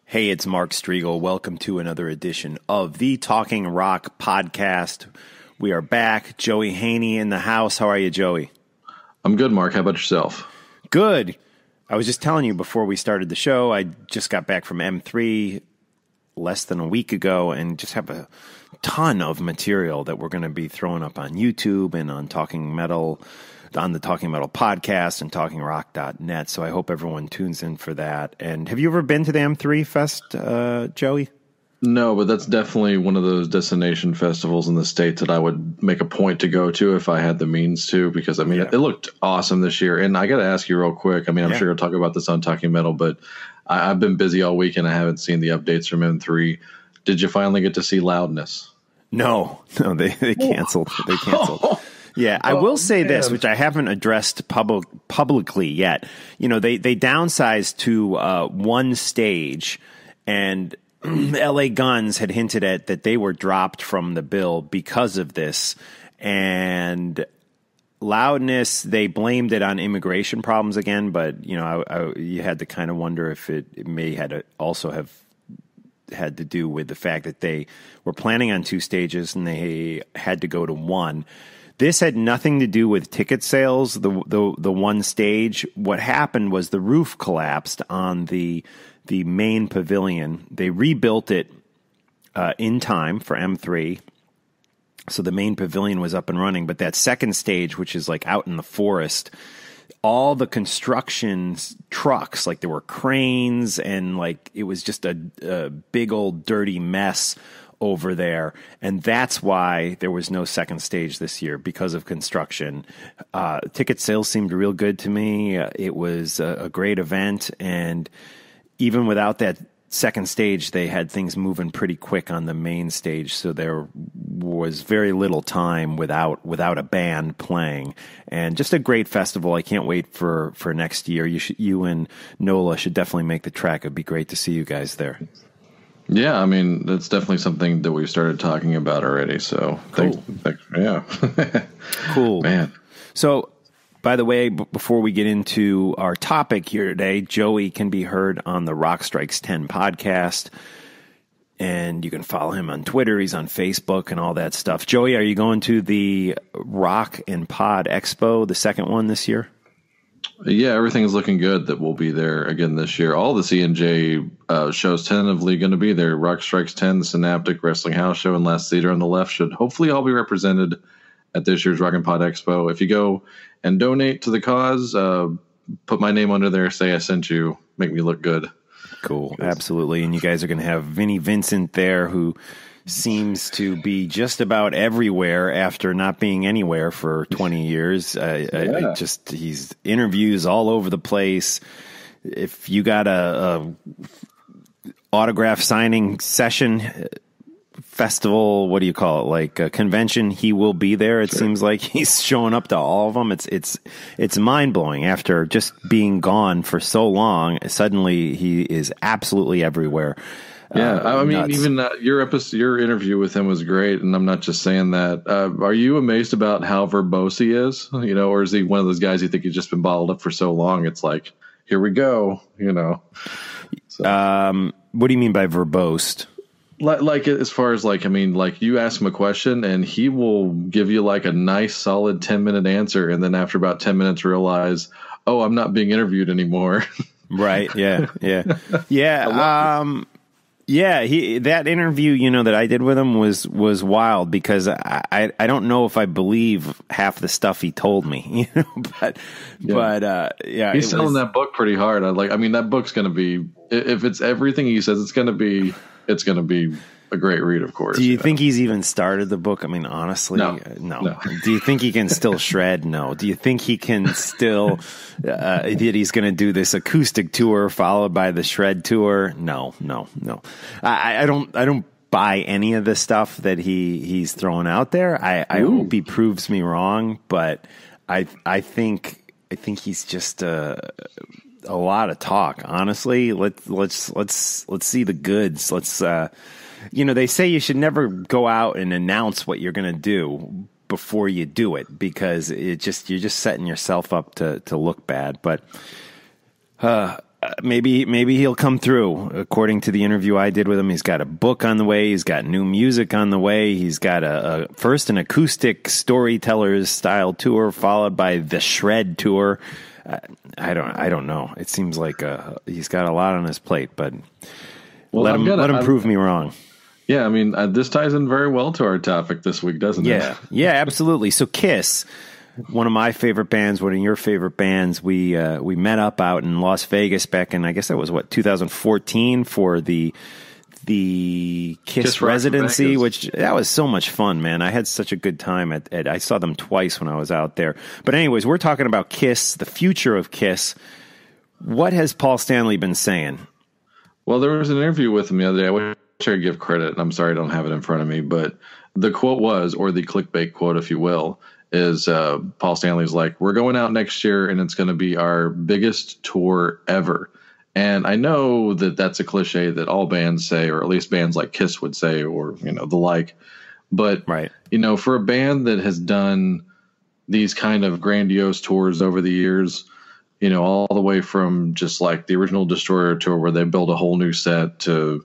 Hey, it's Mark Strigl. Welcome to another edition of the Talking Rock podcast. We are back. Joey Hanyie in the house. How are you, Joey? I'm good, Mark. How about yourself? Good. I was just telling you before we started the show, I just got back from M3 less than a week ago and just have a ton of material that we're going to be throwing up on YouTube and on Talking Metal, on the Talking Metal podcast and talkingrock.net. So I hope everyone tunes in for that. And have you ever been to the M3 Fest, Joey? No, but that's definitely one of those destination festivals in the States that I would make a point to go to if I had the means to, because, I mean, it looked awesome this year. And I got to ask you real quick. I mean, I'm sure you'll talk about this on Talking Metal, but I've been busy all week and I haven't seen the updates from M3. Did you finally get to see Loudness? No, they canceled. They canceled. Yeah, I will say this, which I haven't addressed publicly yet. You know, they downsized to one stage, and LA Guns had hinted at that they were dropped from the bill because of this. And Loudness, they blamed it on immigration problems again, but, you know, you had to kind of wonder if it may had also have had to do with the fact that they were planning on two stages and they had to go to one. This had nothing to do with ticket sales, the one stage. What happened was the roof collapsed on the main pavilion. They rebuilt it in time for M3. So the main pavilion was up and running. But that second stage, which is like out in the forest, all the construction trucks, like there were cranes and like it was just a big old dirty mess over there, and that's why there was no second stage this year, because of construction. Ticket sales seemed real good to me. It was a great event, and even without that second stage, they had things moving pretty quick on the main stage, so there was very little time without a band playing, and just a great festival. I can't wait for next year. You and Nola should definitely make the trek. It'd be great to see you guys there. Yeah, I mean, that's definitely something that we've started talking about already. So, cool. Yeah. Cool. Man. So, by the way, before we get into our topic here today, Joey can be heard on the Rock Strikes 10 podcast, and you can follow him on Twitter. He's on Facebook and all that stuff. Joey, are you going to the Rock and Pod Expo, the second one this year? Yeah, everything is looking good that we'll be there again this year. All the C&J shows tentatively going to be there. Rock Strikes 10, the Synaptic Wrestling House Show, and Last Theater on the left should hopefully all be represented at this year's Rock and Pod Expo. If you go and donate to the cause, put my name under there, say I sent you, make me look good. Cool, absolutely. And you guys are going to have Vinnie Vincent there, who seems to be just about everywhere after not being anywhere for 20 years. He's interviews all over the place. If you got a autograph signing session, festival, what do you call it? Like a convention, he will be there. It seems like he's showing up to all of them. It's mind blowing. After just being gone for so long, suddenly he is absolutely everywhere. Yeah, I mean, nuts. even your interview with him was great, and I'm not just saying that. Are you amazed about how verbose he is? You know, or is he one of those guys you think he's just been bottled up for so long? It's like, here we go. You know. So. What do you mean by verbose? Like as far as like, I mean, like you ask him a question and he will give you like a nice solid 10-minute answer, and then after about 10 minutes realize, oh, I'm not being interviewed anymore. Right. Yeah. Yeah, that interview, you know, that I did with him was wild, because I don't know if I believe half the stuff he told me, you know, but he's selling that book pretty hard. I mean, that book's going to be, if it's everything he says, it's going to be a great read, of course. Do you think he's even started the book? I mean, honestly, no. Do you think he can still shred? No. Do you think he can still, that he's going to do this acoustic tour followed by the shred tour? No. I don't buy any of the stuff that he's throwing out there. I hope he proves me wrong, but I think he's just, a lot of talk, honestly. Let's see the goods. You know, they say you should never go out and announce what you're going to do before you do it, because you're just setting yourself up to look bad. But maybe he'll come through. According to the interview I did with him, he's got a book on the way. He's got new music on the way. He's got first an acoustic storytellers style tour, followed by the Shred tour. I don't know. It seems like he's got a lot on his plate, but let him prove me wrong. Yeah, I mean, this ties in very well to our topic this week, doesn't it? Yeah, absolutely. So Kiss, one of my favorite bands, one of your favorite bands, we met up out in Las Vegas back in, I guess that was 2014 for the Kiss residency, which that was so much fun, man. I had such a good time I saw them twice when I was out there. But anyways, we're talking about Kiss, the future of Kiss. What has Paul Stanley been saying? Well, there was an interview with him the other day. I wish I could give credit, and I'm sorry I don't have it in front of me, but the quote was, or the clickbait quote, if you will, is Paul Stanley's like, we're going out next year, and it's going to be our biggest tour ever. And I know that that's a cliche that all bands say, or at least bands like Kiss would say, or, the like. But, right. For a band that has done these kind of grandiose tours over the years, all the way from just like the original Destroyer tour where they build a whole new set to,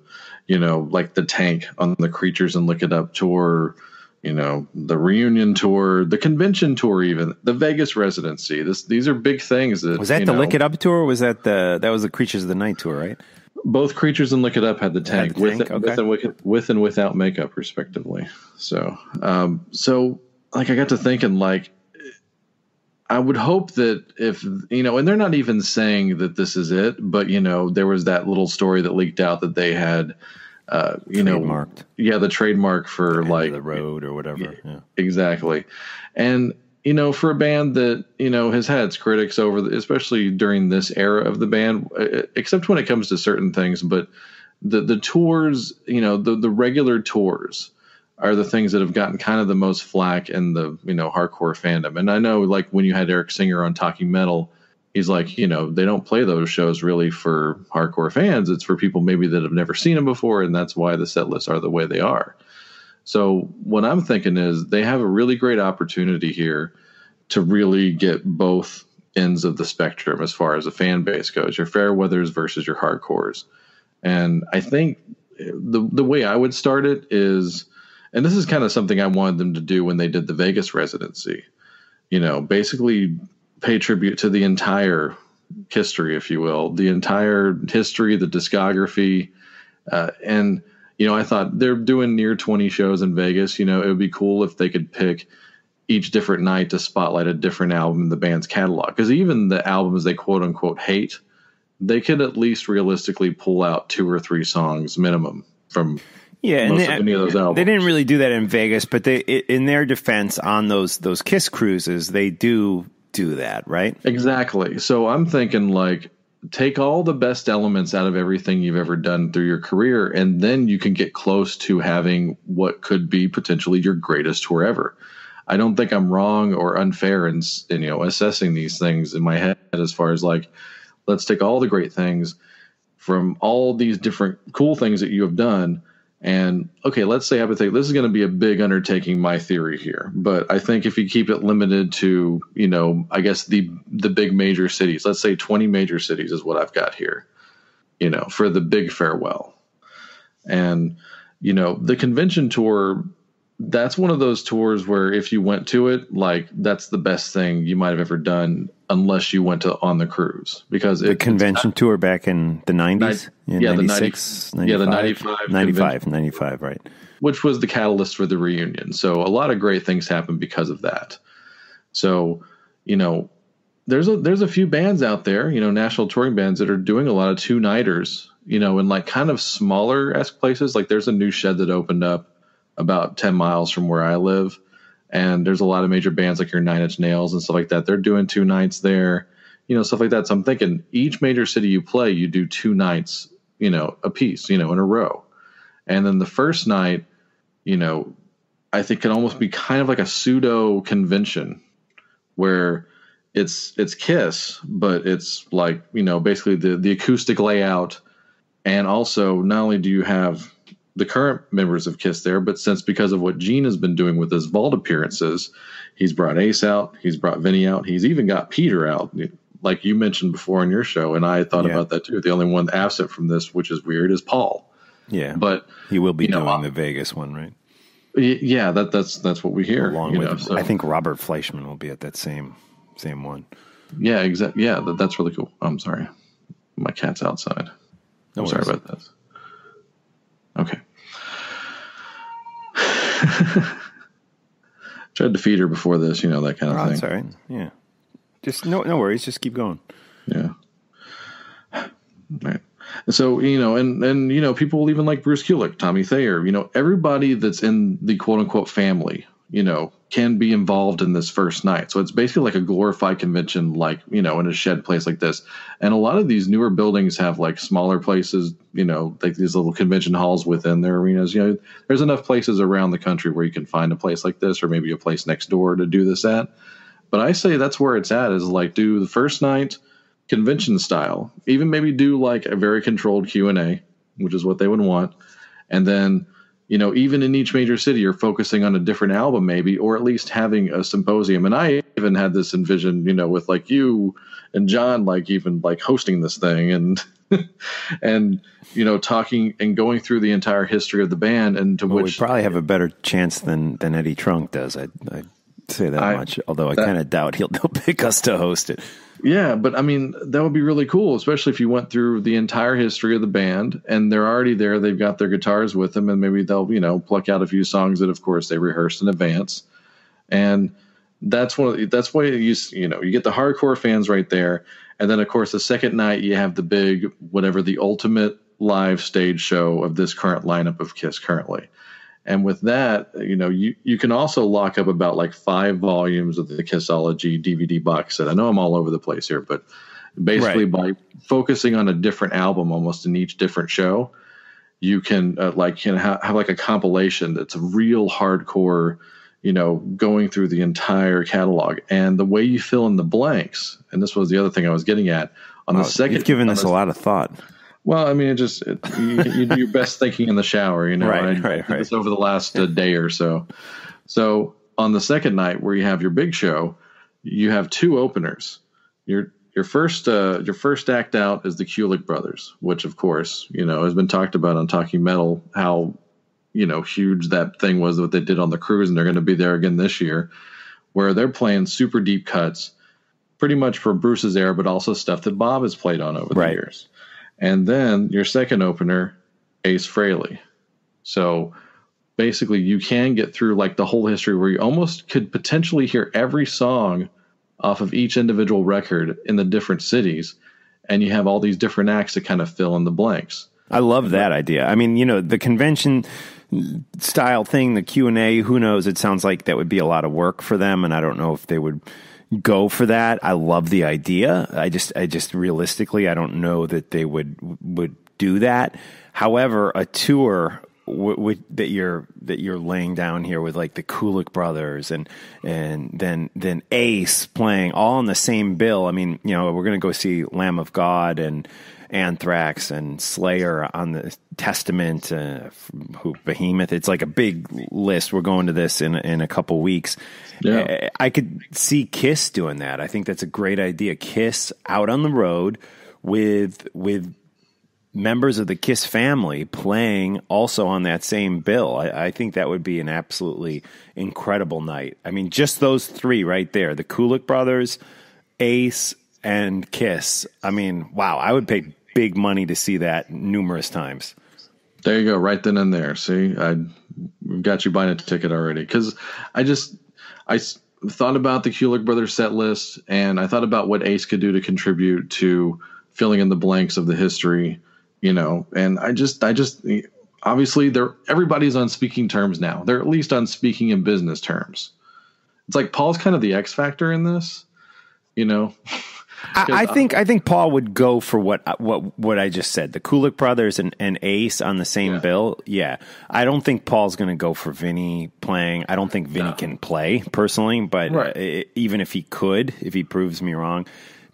like the Tank on the Creatures and Lick It Up tour, the reunion tour, the convention tour, even the Vegas residency. These are big things. Was that the Lick It Up tour? Or was that was the Creatures of the Night tour, right? Both Creatures and Lick It Up had the Tank, with and without makeup, respectively. So, like I got to thinking, like, I would hope that if, and they're not even saying that this is it, but, there was that little story that leaked out that they had, trademarked. The trademark for like the road or whatever. Yeah. Exactly. And, for a band that, has had its critics especially during this era of the band, except when it comes to certain things, but the tours, the regular tours are the things that have gotten kind of the most flack in the, hardcore fandom. And I know, like, when you had Eric Singer on Talking Metal, he's like, they don't play those shows really for hardcore fans. It's for people maybe that have never seen them before, and that's why the set lists are the way they are. So what I'm thinking is they have a really great opportunity here to really get both ends of the spectrum as far as a fan base goes, your fair weathers versus your hardcores. And I think the way I would start it is, and this is kind of something I wanted them to do when they did the Vegas residency, basically pay tribute to the entire history, if you will, the entire history, the discography. And, I thought they're doing near 20 shows in Vegas. It would be cool if they could pick each different night to spotlight a different album in the band's catalog. Because even the albums they quote unquote hate, they could at least realistically pull out 2 or 3 songs minimum from any of those albums. They didn't really do that in Vegas, but in their defense, on those Kiss cruises, they do that, right? Exactly. So I'm thinking, like, take all the best elements out of everything you've ever done through your career, and then you can get close to having what could be potentially your greatest tour ever. I don't think I'm wrong or unfair in assessing these things in my head as far as, like, let's take all the great things from all these different cool things that you have done. And, okay, let's say hypothetically, this is going to be a big undertaking, my theory here. But I think if you keep it limited to, I guess the big major cities, let's say 20 major cities is what I've got here, for the big farewell. And, the convention tour, that's one of those tours where if you went to it, like, that's the best thing you might have ever done, unless you went on the cruise, because the convention tour back in the 90s, the 96, 95, 95, right? Which was the catalyst for the reunion. So a lot of great things happened because of that. So, there's a few bands out there, national touring bands that are doing a lot of 2-nighters, in like kind of smaller-esque places. Like there's a new shed that opened up about 10 miles from where I live. And there's a lot of major bands like your 9 Inch Nails and stuff like that. They're doing 2 nights there, stuff like that. So I'm thinking each major city you play, you do 2 nights, a piece, in a row. And then the first night, I think can almost be kind of like a pseudo convention where it's Kiss, but it's like, basically the acoustic layout. And also not only do you have the current members of Kiss there, but because of what Gene has been doing with his vault appearances, he's brought Ace out, he's brought Vinny out, he's even got Peter out, like you mentioned before in your show, and I thought about that too. The only one absent from this, which is weird, is Paul. Yeah, but he will be doing the Vegas one, right? Yeah, that's what we hear. Along with, I think Robert Fleischman will be at that same one. Yeah, exactly. Yeah, that's really cool. I'm sorry, my cat's outside. I'm sorry about this. Okay. Tried to feed her before this, that kind of thing. That's all right. Yeah. Just no worries. Just keep going. Yeah. Right. So, and people even like Bruce Kulick, Tommy Thayer, everybody that's in the quote unquote family, can be involved in this first night. So it's basically like a glorified convention, like, in a shed place like this. And a lot of these newer buildings have like smaller places, like these little convention halls within their arenas. There's enough places around the country where you can find a place like this, or maybe a place next door to do this at. But I say that's where it's at, is like do the first night convention style, even maybe do like a very controlled Q&A, which is what they would want. And then, even in each major city, you're focusing on a different album maybe, or at least having a symposium. And I even had this envisioned, with like you and John, like even like hosting this thing and, and, talking and going through the entire history of the band, and to which we probably have a better chance than Eddie Trunk does. I'd say that much, although I kind of doubt he'll pick us to host it. Yeah, but I mean, that would be really cool, especially if you went through the entire history of the band and they're already there. They've got their guitars with them, and maybe they'll, pluck out a few songs that, of course, they rehearsed in advance. And that's why you get the hardcore fans right there. And then, of course, the second night you have the big, the ultimate live stage show of this current lineup of Kiss currently. And with that, you can also lock up about like 5 volumes of the Kissology DVD box set. I know I'm all over the place here, but basically by focusing on a different album almost in each different show, you can have like a compilation that's real hardcore, going through the entire catalog. And the way you fill in the blanks, and this was the other thing I was getting at, on the second... You've given this a lot of thought. Well, I mean, you do your best thinking in the shower, Right. I did this over the last day or so. So on the second night, where you have your big show, you have 2 openers. Your first act out is the Kulick Brothers, which of course, has been talked about on Talking Metal, how, huge that thing was that they did on the cruise, and they're going to be there again this year, where they're playing super deep cuts, pretty much for Bruce's era, but also stuff that Bob has played on over the years. And then your second opener, Ace Frehley. So basically you can get through like the whole history, where you almost could potentially hear every song off of each individual record in the different cities. And you have all these different acts to kind of fill in the blanks. I love that idea. I mean, the convention style thing, the Q&A, who knows? It sounds like that would be a lot of work for them. And I don't know if they would go for that. I love the idea. I just realistically, I don't know that they would do that. However, a tour that you're laying down here with like the Kulick Brothers and then Ace playing all on the same bill. I mean, we're going to go see Lamb of God and Anthrax and Slayer on the Testament, Behemoth. It's like a big list. We're going to this in a couple weeks. Yeah. I could see Kiss doing that. I think that's a great idea. Kiss out on the road with members of the Kiss family playing also on that same bill. I think that would be an absolutely incredible night. I mean, just those 3 right there, the Kulick Brothers, Ace, and Kiss. I mean, wow, I would pay big money to see that numerous times. There you go, right then and there. See, we've got you buying a ticket already. Because I thought about the Kulick Brothers set list, and I thought about what Ace could do to contribute to filling in the blanks of the history, and I just obviously everybody's on speaking terms now. They're at least on speaking in business terms. It's like Paul's kind of the X factor in this, I think Paul would go for what I just said. The Kulick Brothers and Ace on the same bill. Yeah. I don't think Paul's going to go for Vinny playing. I don't think Vinny can play personally, but even if he could, if he proves me wrong,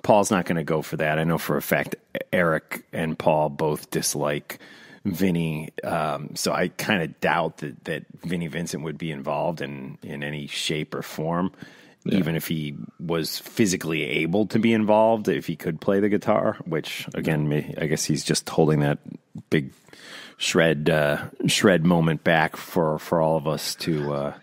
Paul's not going to go for that. I know for a fact Eric and Paul both dislike Vinny. So I kind of doubt that Vinnie Vincent would be involved in any shape or form. even if he was physically able to be involved, if he could play the guitar, which again, I guess he's just holding that big shred moment back for all of us to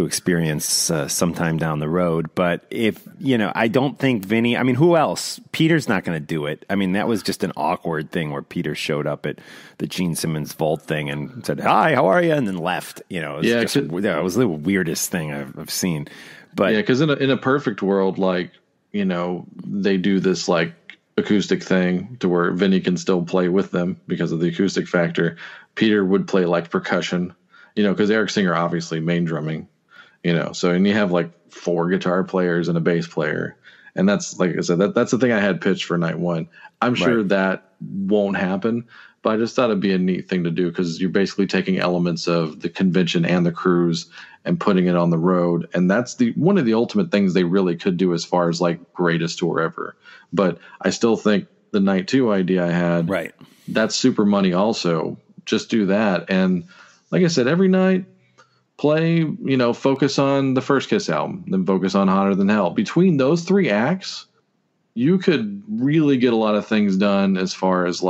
experience sometime down the road. But if, I don't think Vinny, who else? Peter's not going to do it. That was just an awkward thing where Peter showed up at the Gene Simmons Vault thing and said, "Hi, how are you?" and then left. It was the weirdest thing I've seen. But because in a perfect world, they do this acoustic thing to where Vinny can still play with them because of the acoustic factor. Peter would play percussion, because Eric Singer obviously main drumming. And you have 4 guitar players and a bass player. And that's, like I said, that's the thing I had pitched for night one. I'm sure that won't happen, but I just thought it'd be a neat thing to do because you're basically taking elements of the convention and the cruise and putting it on the road. And that's one of the ultimate things they really could do as far as greatest tour ever. But I still think the night 2 idea I had, that's super money also. Just do that. And like I said, every night, play, focus on the first Kiss album, then focus on Hotter Than Hell. Between those 3 acts, you could really get a lot of things done as far as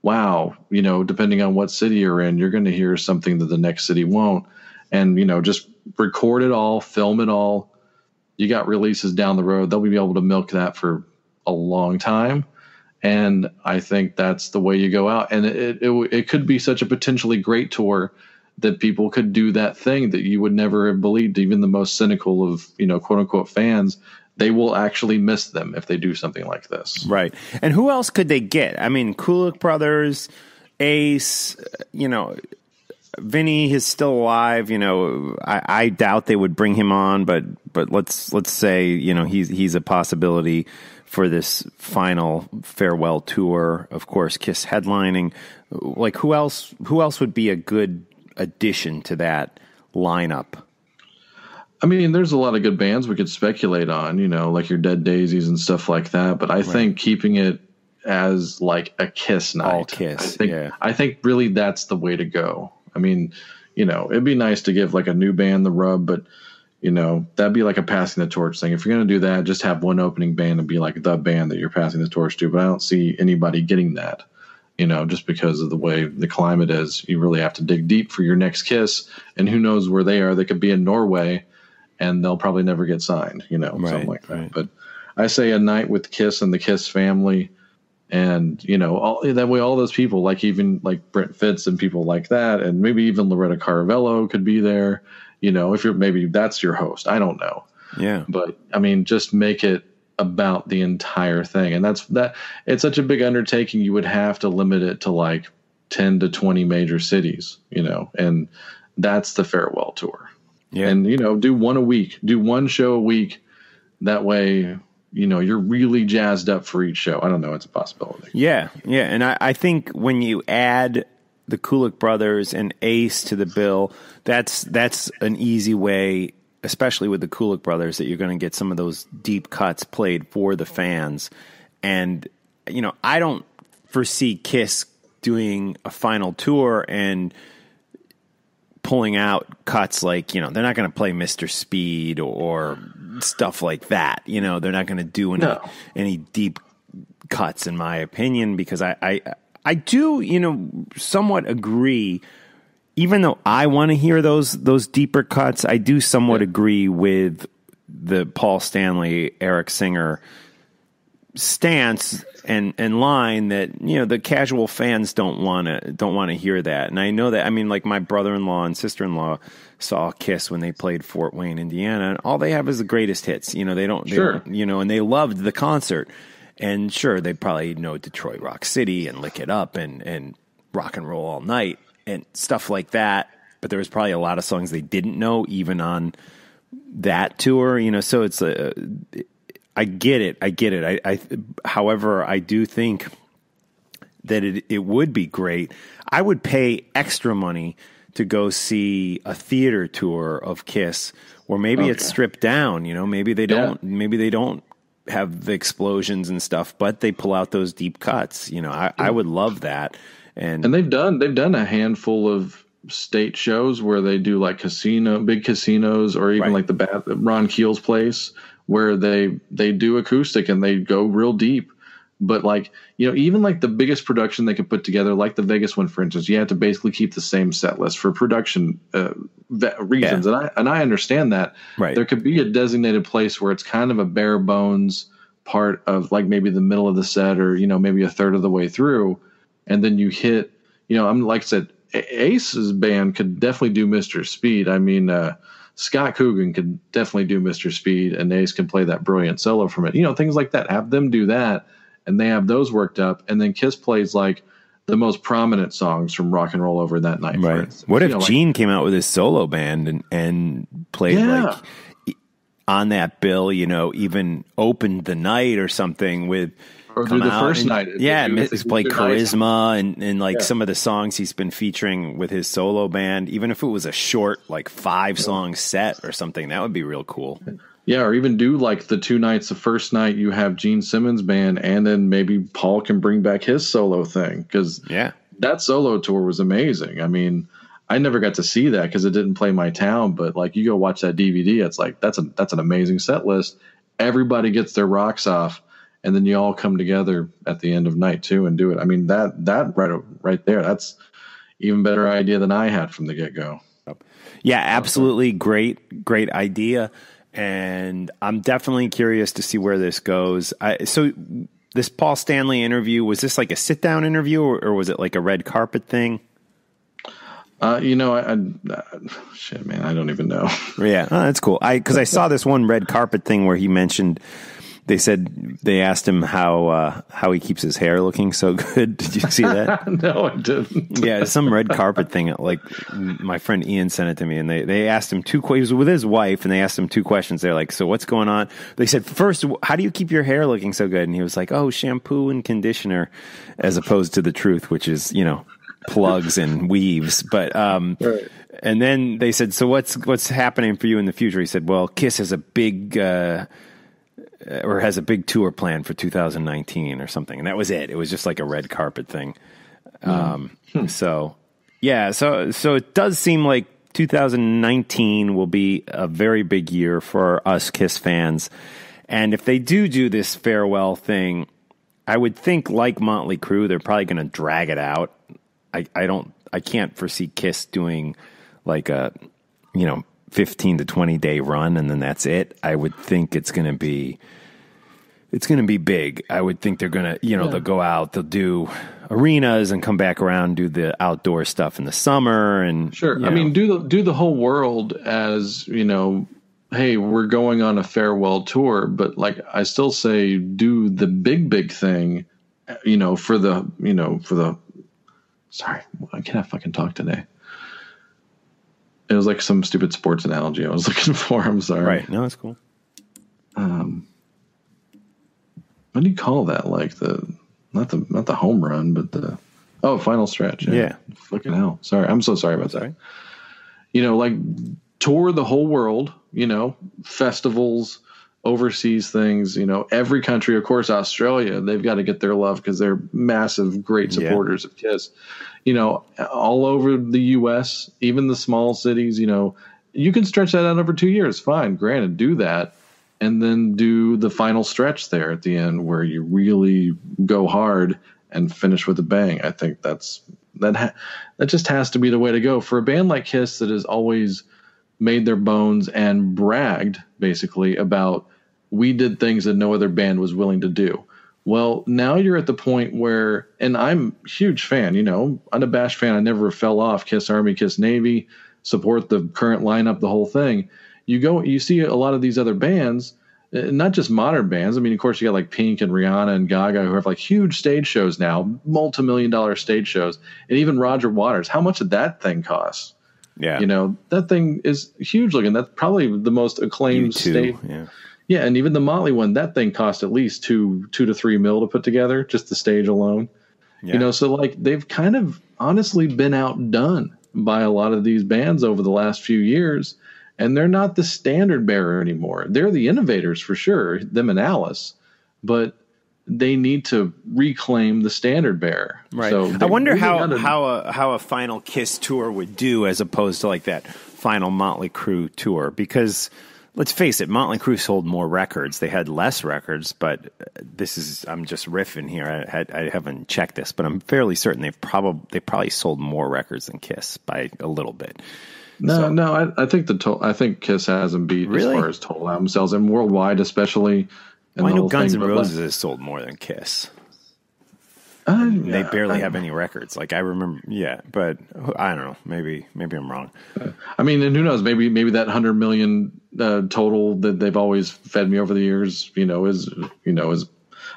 wow, depending on what city you're in, you're going to hear something that the next city won't. And, just record it all, film it all. You got releases down the road. They'll be able to milk that for a long time. And I think that's the way you go out. And it could be such a potentially great tour that people could do that thing that you would never have believed. Even the most cynical of, quote unquote fans, they will actually miss them if they do something like this. Right. And who else could they get? Kulick Brothers, Ace, Vinny is still alive. I doubt they would bring him on, but let's say, he's a possibility for this final farewell tour. Of course, Kiss headlining. Who else would be a good addition to that lineup? There's a lot of good bands we could speculate on, your Dead Daisies and stuff like that. But I think keeping it as a Kiss night, all Kiss. I think really that's the way to go. It'd be nice to give a new band the rub, but that'd be a passing the torch thing. If you're going to do that, just have one opening band and be the band that you're passing the torch to. But I don't see anybody getting that. Just because of the way the climate is, you really have to dig deep for your next Kiss, and who knows where they are. They could be in Norway and they'll probably never get signed, something like that. But I say a night with Kiss and the Kiss family, and, that way all those people, even Brent Fitz and people like that, and maybe even Loretta Caravello could be there, if maybe that's your host. I don't know. Yeah. But, just make it about the entire thing. And it's such a big undertaking. You would have to limit it to 10 to 20 major cities, and that's the farewell tour. Yeah. And, do one a week, do one show a week. That way, you're really jazzed up for each show. I don't know. It's a possibility. Yeah. Yeah. And I think when you add the Kulick Brothers and Ace to the bill, that's an easy way, especially with the Kulick Brothers, that you're going to get some of those deep cuts played for the fans. And, I don't foresee Kiss doing a final tour and pulling out cuts they're not going to play Mr. Speed or stuff like that. They're not going to do any deep cuts, in my opinion, because I do, somewhat agree. Even though I want to hear those deeper cuts, I do somewhat agree with the Paul Stanley, Eric Singer stance and line that, the casual fans don't want to hear that. And I know that, my brother-in-law and sister-in-law saw Kiss when they played Fort Wayne, Indiana, and all they have is the greatest hits. They don't, and they loved the concert. And sure, they probably know Detroit Rock City and Lick It Up and Rock and Roll All Night and stuff like that. But there was probably a lot of songs they didn't know, even on that tour, so it's I get it. However, I do think that it would be great. I would pay extra money to go see a theater tour of Kiss, where maybe it's stripped down. Maybe they don't have the explosions and stuff, but they pull out those deep cuts. I would love that. And they've done a handful of state shows where they do like big casinos, or even like the Ron Keel's place where they do acoustic and they go real deep. But like, even like the biggest production they could put together, like the Vegas one, for instance, you have to basically keep the same set list for production reasons. Yeah. And I understand that. Right. There could be a designated place where it's kind of a bare bones part of like maybe the middle of the set, or, maybe a third of the way through. And then you hit, like I said, Ace's band could definitely do Mr. Speed. I mean, Scott Coogan could definitely do Mr. Speed, and Ace can play that brilliant solo from it. Things like that. Have them do that, and they have those worked up. And then Kiss plays like the most prominent songs from Rock and Roll Over that night. Right. What if Gene came out with his solo band and played like on that bill, even opened the night or something with. Or through the first night. It's played Charisma and like some of the songs he's been featuring with his solo band. Even if it was a short, like 5-song set or something, that would be real cool. Yeah, or even do like the 2 nights. The first night you have Gene Simmons' band, and then maybe Paul can bring back his solo thing. Because that solo tour was amazing. I mean, I never got to see that because it didn't play my town. But like, you go watch that DVD, it's like that's an amazing set list. Everybody gets their rocks off. And then you all come together at the end of night 2 and do it. I mean, that right there, that's even better idea than I had from the get-go. Yeah, absolutely. Great idea. And I'm definitely curious to see where this goes. So this Paul Stanley interview, was this like a sit-down interview or was it like a red carpet thing? Shit, man, I don't even know. Yeah, that's cool. Because I saw this one red carpet thing where he mentioned... They asked him how he keeps his hair looking so good. Did you see that? No, I didn't. Yeah, some red carpet thing. Like my friend Ian sent it to me, and they asked him he was with his wife, and they asked him 2 questions. They're like, "So what's going on?" They said, "First, how do you keep your hair looking so good?" And he was like, "Oh, shampoo and conditioner," as opposed to the truth, which is plugs and weaves. But right. And then they said, "So what's happening for you in the future?" He said, "Well, Kiss has a big." Or has a big tour planned for 2019 or something. And that was it. It was just like a red carpet thing. So it does seem like 2019 will be a very big year for us Kiss fans. And if they do this farewell thing, I would think like Motley Crue, they're probably going to drag it out. I can't foresee Kiss doing like a, 15 to 20 day run, and then that's it. I would think it's going to be big. I would think they're going to, they'll go out, they'll do arenas and come back around, do the outdoor stuff in the summer. And sure. I mean, do the whole world as, hey, we're going on a farewell tour, but like, I still say do the big thing, for the, sorry, I can't fucking talk today. It was like some stupid sports analogy I was looking for. I'm sorry. Right. No, that's cool. What do you call that? Like not the home run, but the final stretch. Yeah. Fucking hell. Sorry. I'm so sorry about that. Like tour the whole world, festivals, overseas things, every country, of course, Australia, they've got to get their love because they're massive, great supporters of Kiss. All over the U.S., even the small cities, you can stretch that out over 2 years. Fine. Granted, do that. And then do the final stretch there at the end where you really go hard and finish with a bang. I think that just has to be the way to go for a band like Kiss that has always made their bones and bragged basically about we did things that no other band was willing to do. Well, now you're at the point where, and I'm a huge fan, unabashed fan. I never fell off Kiss Army, Kiss Navy, support the current lineup, the whole thing. You see a lot of these other bands, not just modern bands. I mean, of course, you got like Pink and Rihanna and Gaga who have like huge stage shows now, multi-million-dollar stage shows, and even Roger Waters. How much did that thing cost? Yeah, that thing is huge looking. That's probably the most acclaimed stage. Yeah, and even the Motley one, that thing cost at least $2 to $3 million to put together, just the stage alone. Yeah. So like they've kind of honestly been outdone by a lot of these bands over the last few years. And they're not the standard bearer anymore. They're the innovators for sure, them and Alice. But they need to reclaim the standard bearer. Right. So I wonder how a final Kiss tour would do as opposed to like that final Motley Crue tour, because let's face it, Motley Crue sold more records. They had less records, but I'm just riffing here. I haven't checked this, but I'm fairly certain they probably sold more records than Kiss by a little bit. I think Kiss has them beat as far as total album sales and worldwide, especially. Well, I know Guns N' Roses has sold more than Kiss. They barely have any records. Like I remember, but I don't know. Maybe I'm wrong. I mean, and who knows? Maybe that 100 million total that they've always fed me over the years, is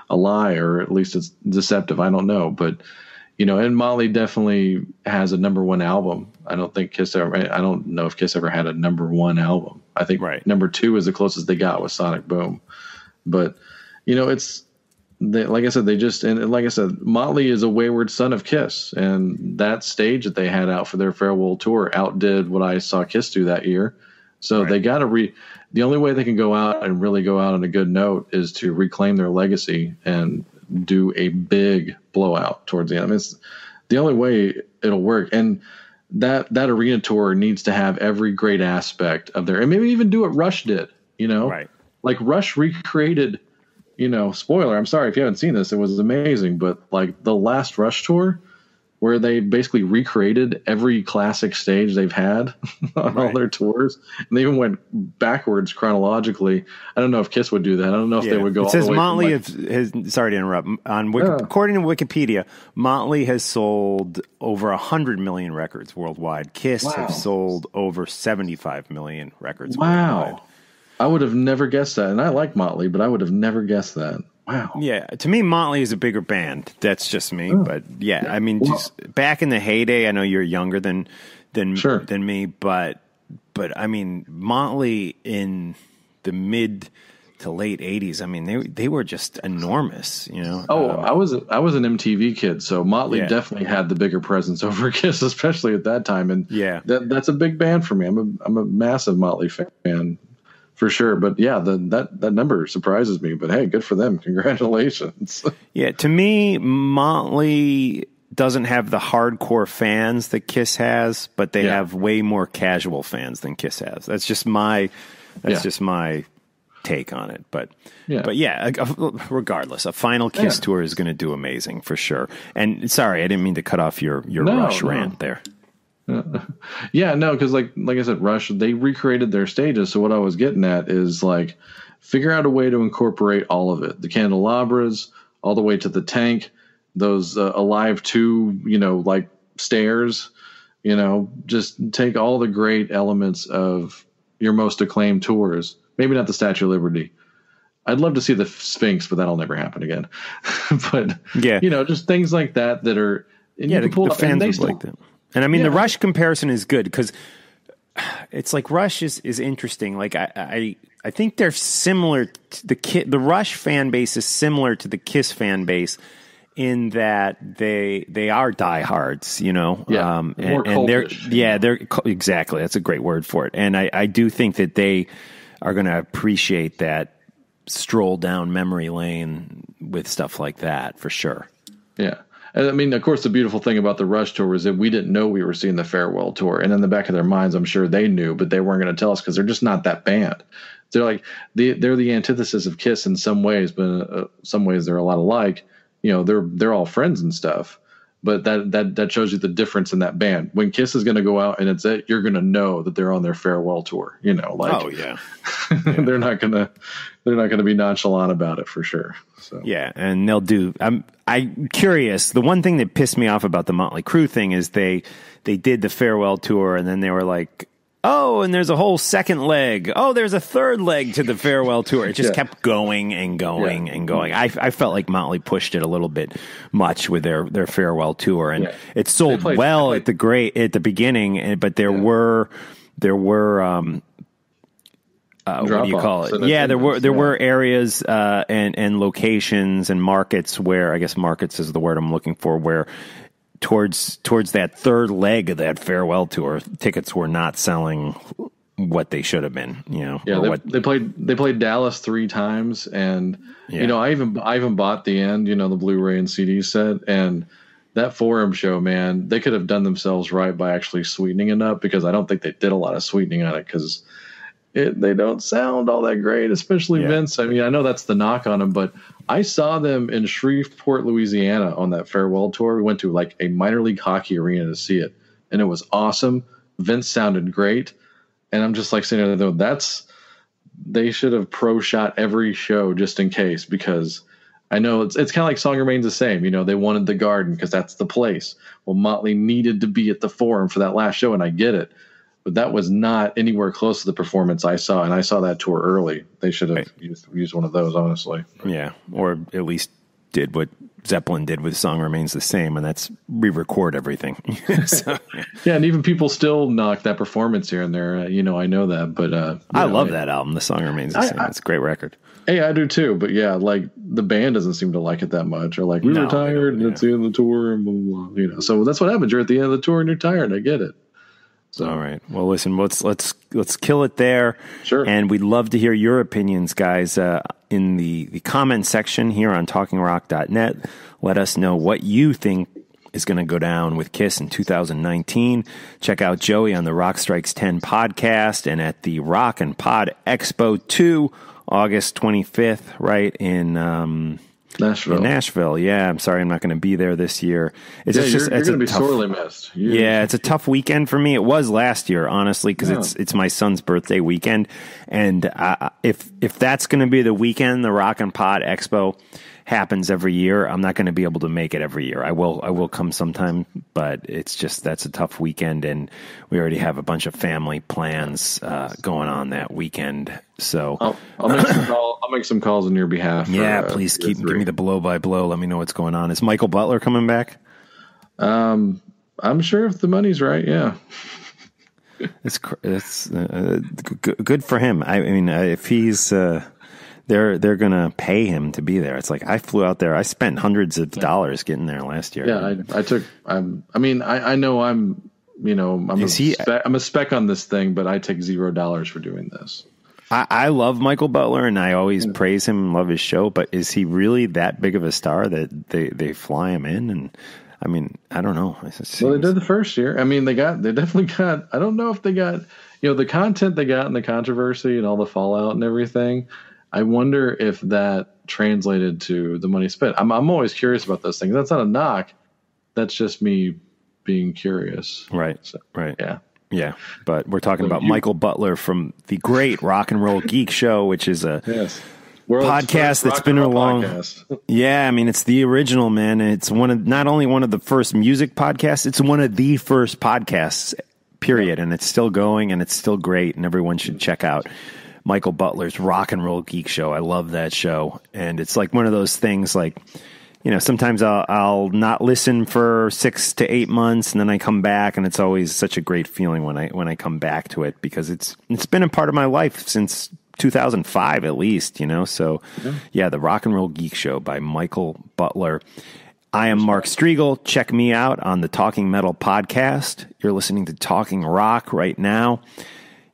a lie, or at least it's deceptive. I don't know, but and Motley definitely has a number one album. I don't know if Kiss ever had a number one album. I think number two is the closest they got with Sonic Boom. But, like I said, Motley is a wayward son of Kiss. And that stage that they had out for their farewell tour outdid what I saw Kiss do that year. So they got to the only way they can go out and really go out on a good note is to reclaim their legacy and do a big blowout towards the end. I mean, it's the only way it'll work. And that arena tour needs to have every great aspect of and maybe even do what Rush did, Right. Like Rush recreated, spoiler, I'm sorry if you haven't seen this, it was amazing, but like the last Rush tour where they basically recreated every classic stage they've had on all their tours, and they even went backwards chronologically. I don't know if Kiss would do that. I don't know if they would go all the way. It says Motley has, sorry to interrupt, according to Wikipedia, Motley has sold over 100 million records worldwide. Kiss have sold over 75 million records worldwide. I would have never guessed that. And I like Motley, but I would have never guessed that. Wow. Yeah. To me, Motley is a bigger band. That's just me. But I mean, just back in the heyday, I know you're younger than me, but I mean, Motley in the mid to late 80s, I mean, they were just enormous, I was an MTV kid, so Motley definitely had the bigger presence over Kiss, especially at that time. And that's a big band for me. I'm a massive Motley fan. For sure. But that number surprises me. But hey, good for them. Congratulations. Yeah, to me, Motley doesn't have the hardcore fans that Kiss has, but they have way more casual fans than Kiss has. That's just my take on it. But regardless, a final Kiss tour is going to do amazing for sure. And sorry, I didn't mean to cut off your Rush rant there. Because like I said, Rush, they recreated their stages. So what I was getting at is like figure out a way to incorporate all of it, the candelabras all the way to the tank, those Alive 2, like stairs, just take all the great elements of your most acclaimed tours. Maybe not the Statue of Liberty. I'd love to see the Sphinx, but that'll never happen again. But just things like that are the fans would like that. And I mean, the Rush comparison is good because it's like Rush is interesting. Like I think they're similar to the Rush fan base is similar to the Kiss fan base in that they are diehards, and they're exactly, that's a great word for it. And I do think that they are going to appreciate that stroll down memory lane with stuff like that for sure. Yeah. I mean, of course, the beautiful thing about the Rush tour was that we didn't know we were seeing the farewell tour. And in the back of their minds, I'm sure they knew, but they weren't going to tell us because they're just not that band. They're like they're the antithesis of Kiss in some ways, but in some ways they're a lot alike. They're all friends and stuff. But that shows you the difference in that band. When Kiss is going to go out and it's it, you're going to know that they're on their farewell tour. They're not going to be nonchalant about it for sure. So. Yeah, and they'll do. I'm curious. The one thing that pissed me off about the Motley Crue thing is they did the farewell tour and then they were like, oh, and there's a whole second leg. Oh, there's a third leg to the farewell tour. It just kept going and going and going. I felt like Motley pushed it a little bit much with their farewell tour, and it sold well at the beginning, but there were what do you call it? There were areas and locations and markets where, I guess markets is the word I'm looking for, where towards that third leg of that farewell tour, tickets were not selling what they should have been, Yeah, they played Dallas 3 times, and I even bought the end, the Blu-ray and CD set, and that Forum show, man, they could have done themselves right by actually sweetening it up, because I don't think they did a lot of sweetening on it, because they don't sound all that great, especially Vince. I mean, I know that's the knock on them, but I saw them in Shreveport, Louisiana on that farewell tour. We went to like a minor league hockey arena to see it, and it was awesome. Vince sounded great. And I'm just like sitting there, they should have pro shot every show just in case, because I know it's kind of like Song Remains the Same. They wanted the Garden because that's the place. Well, Motley needed to be at the Forum for that last show, and I get it. But that was not anywhere close to the performance I saw, and I saw that tour early. They should have used one of those, honestly. Yeah, or at least did what Zeppelin did with Song Remains the Same, and that's re-record everything. Yeah, and even people still knock that performance here and there. I know that, but I love that album, The Song Remains the Same. It's a great record. Hey, I do too, but yeah, like the band doesn't seem to like it that much, or like we were tired and it's the end of the tour, and blah, blah, blah, So that's what happens. You're at the end of the tour and you're tired. I get it. So. All right. Well, listen, let's kill it there. Sure. And we'd love to hear your opinions, guys, in the comment section here on talkingrock.net. Let us know what you think is going to go down with Kiss in 2019. Check out Joey on the Rock Strikes 10 podcast and at the Rock and Pod Expo 2, August 25th, right in Nashville. In Nashville, yeah. I'm sorry I'm not going to be there this year. It's you're going to be sorely missed. It's a tough weekend for me. It was last year, honestly, because it's my son's birthday weekend. And if that's going to be the weekend, the Rock and Pod Expo happens every year, I'm not going to be able to make it every year. I will come sometime, but that's a tough weekend, and we already have a bunch of family plans going on that weekend. So I'll make some calls on your behalf. Yeah, please give me the blow by blow. Let me know what's going on. Is Michael Butler coming back? I'm sure if the money's right. Yeah. It's good for him. I mean, if he's they're going to pay him to be there. It's like I flew out there. I spent hundreds of dollars getting there last year. Yeah, I know I'm a spec on this thing, but I take $0 for doing this. I love Michael Butler, and I always praise him and love his show, but is he really that big of a star that they fly him in? And I mean, I don't know. Well, they did the first year. I mean, they definitely got, I don't know if they got, the content they got and the controversy and all the fallout and everything. I wonder if that translated to the money spent. I'm always curious about those things. That's not a knock. That's just me being curious. Right. So, right. Yeah. Yeah. But we're talking about Michael Butler from the great Rock and Roll Geek Show, which is a podcast that's been along. Yeah. I mean, it's the original, man. It's not only one of the first music podcasts, it's one of the first podcasts, period. And it's still going, and it's still great, and everyone should check out Michael Butler's Rock and Roll Geek Show. I love that show. And it's like one of those things, like, sometimes I'll not listen for 6 to 8 months, and then I come back, and it's always such a great feeling when I come back to it, because it's been a part of my life since 2005 at least, So yeah, the Rock and Roll Geek Show by Michael Butler. I am Mark Strigl. Check me out on the Talking Metal podcast. You're listening to Talking Rock right now.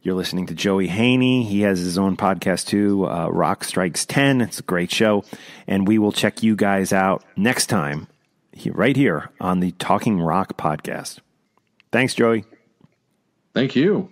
You're listening to Joey Hanyie. He has his own podcast too, Rock Strikes 10. It's a great show. And we will check you guys out next time, right here on the Talking Rock podcast. Thanks, Joey. Thank you.